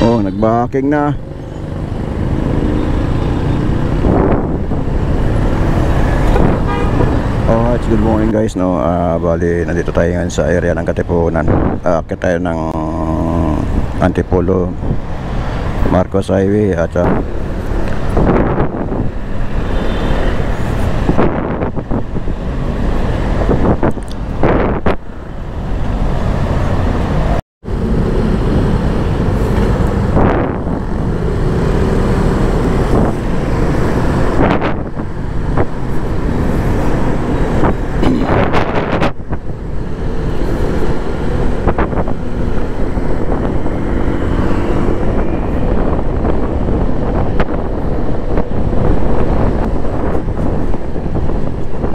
Oh, nag-backing na. Alright, good morning guys, no. Bali, nandito tayo ngayon sa area ng Katipunan. Akit tayo ng Antipolo Marcos Highway at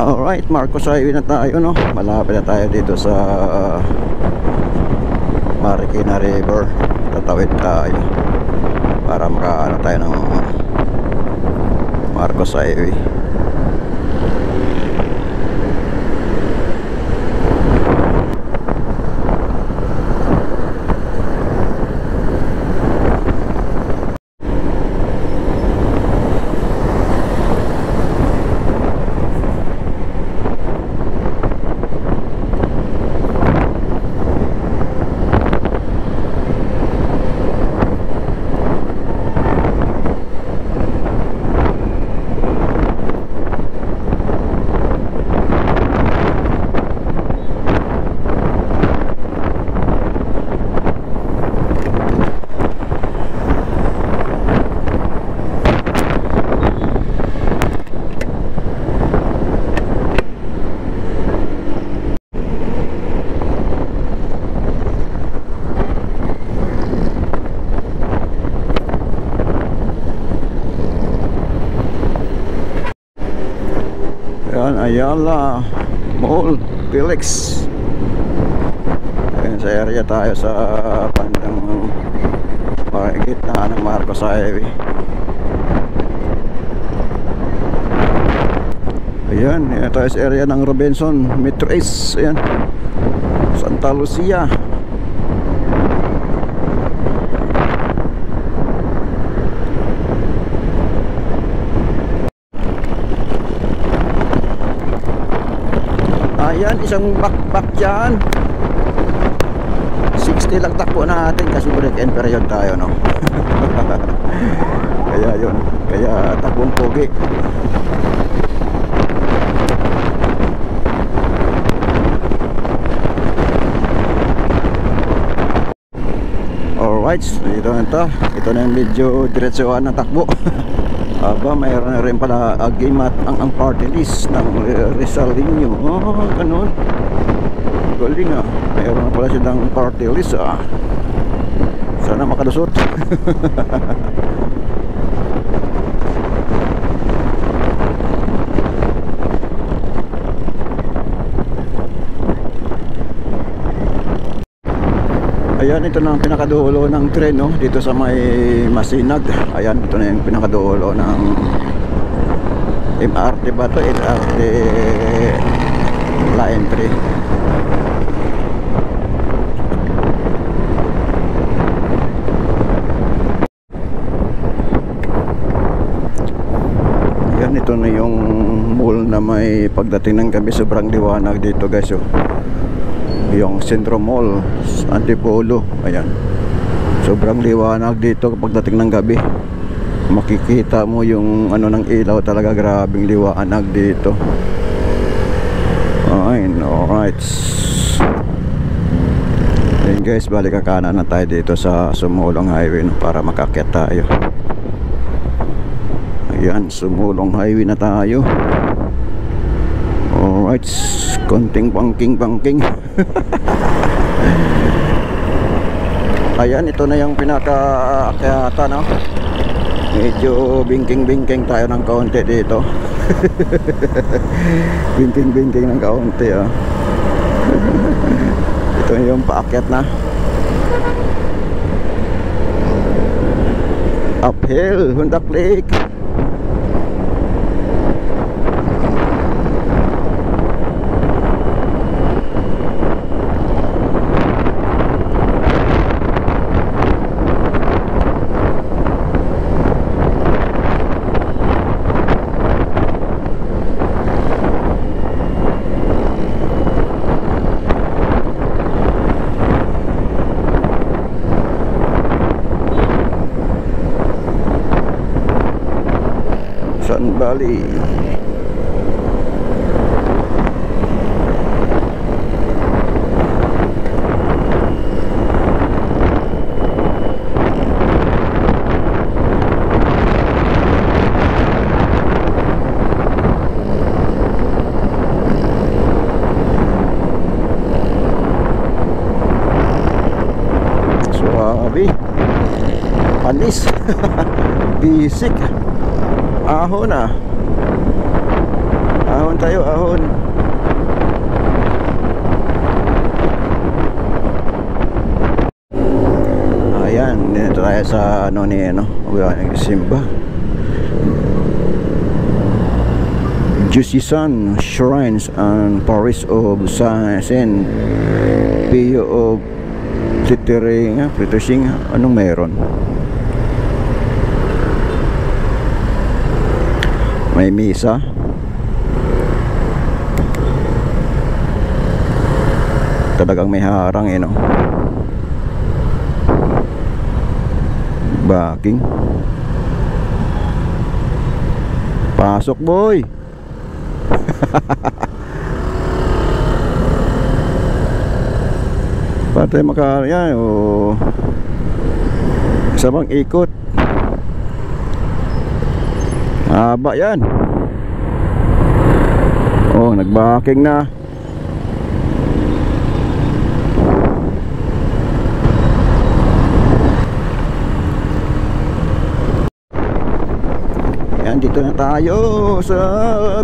alright, Marcos Highway na tayo, no. Malapit na tayo dito sa Marikina River. Tatawid tayo para makaano tayo ng Marcos Highway. Ayala Mall, Felix. Ayun, sa area tayo sa bandang gitna ng Marcos Highway. Ayan, tayo sa area ng Robinson Metro East. Ayan, Santa Lucia. Ayan, isang back dyan. 60 lang takbo natin kasi break and period tayo, no. Kaya yun, kaya takbong pogi. Alright, ito na ito. Ito na yung medyo diretsuhan ng takbo. Aba, mayroon na rin pala agimat ang party list ng Rizaleño. Oh, ganun. Galing ah. Mayroon na pala silang party list ah. Sana makalusot. Ayan, ito na ang pinakadulo ng tren, no? Dito sa may Masinag. Ayan, ito na yung pinakadulo ng MRT ba ito? MRT Line 3. Ayan, ito na yung mall na may pagdating ng gabi. Sobrang liwanag dito guys, oh. Yung Centro Mall Antipolo. Ayan, sobrang liwanag dito kapag dating ng gabi. Makikita mo yung ano ng ilaw talaga. Grabing liwanag dito. Alright. Then guys, balik ka kanan na tayo dito sa Sumulong Highway, no, para makakyat tayo. Ayan, Sumulong Highway na tayo. Alright, konting bangking. Ayan, ito na yung pinaka-akyata, no. Medyo bingking tayo ng kaunti dito. bingking ng kaunti, oh. Ito yung paakyat na. Uphill, Hundak Lake. Quezon Valley. Panis. Bisik. Ahon ah. Ahon tayo, ahon. Ayan, dito tayo sa ano ni ano, Simba. Jusisan Shrines and Parish of Saint Pio of Flitering, anong meron? May misa. Talagang may harang no? Backing. Pasok boy. Patay yan o isa bang ikot. Haba yan. Oh, nag-backing na. Yan, dito na tayo sa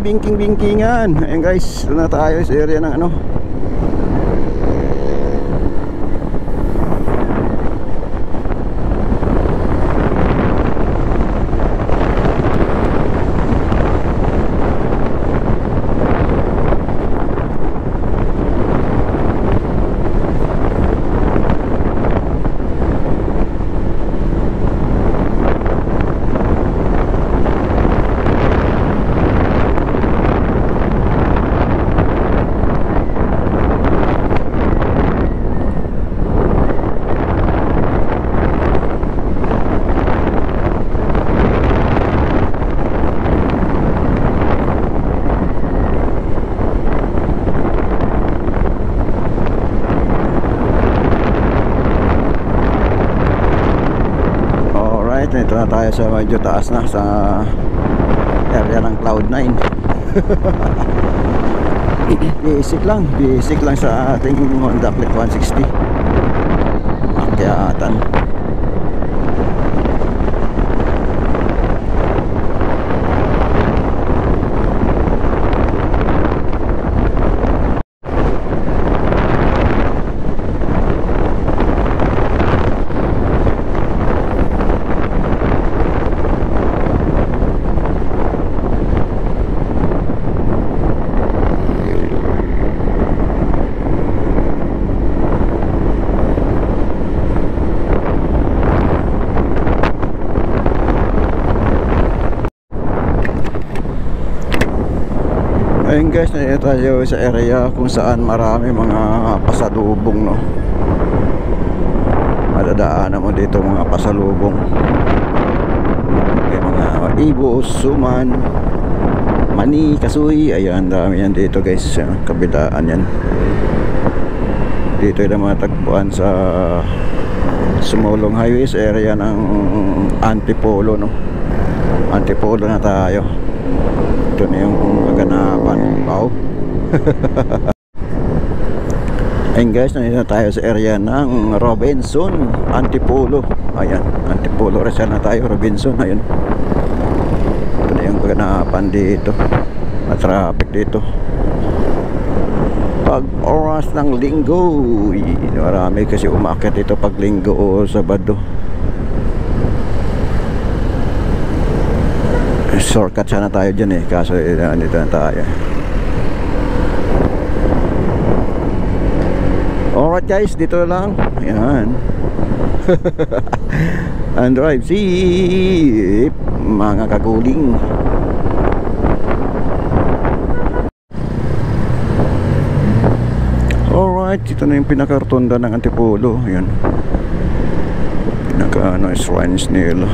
bingking-bingkingan. Ayan guys, dito na tayo sa area ng ano, ito na tayo sa medyo taas na sa area ng Cloud9. basic lang sa ating Honda Click 160 akyatan. Ayun guys, na tayo sa area kung saan marami mga pasalubong, no. Madadaanan mo dito mga pasalubong. May mga ibos, suman, mani, kasuy. Ayan, dami yan dito guys. Kabilaan yan. Dito yung matagpuan sa Sumulong Highway sa area ng Antipolo, no. Antipolo na tayo. Ito na yung kaganapan. Wow. Ayun guys, nandito tayo sa area ng Robinson, Antipolo. Ayan, Antipolo Rizal na tayo, Robinson. Ayun, ito na yung kaganapan dito. Traffic dito pag oras ng linggo. Marami kasi umakyat dito pag linggo o Sabado. Shortcut sana tayo dyan kaso dito na tayo. Alright guys, dito lang. Ayan. And drive safe mga kaguling. Alright, ito na yung pinaka-rotunda ng Antipolo. Ayan, pinaka shrines nila.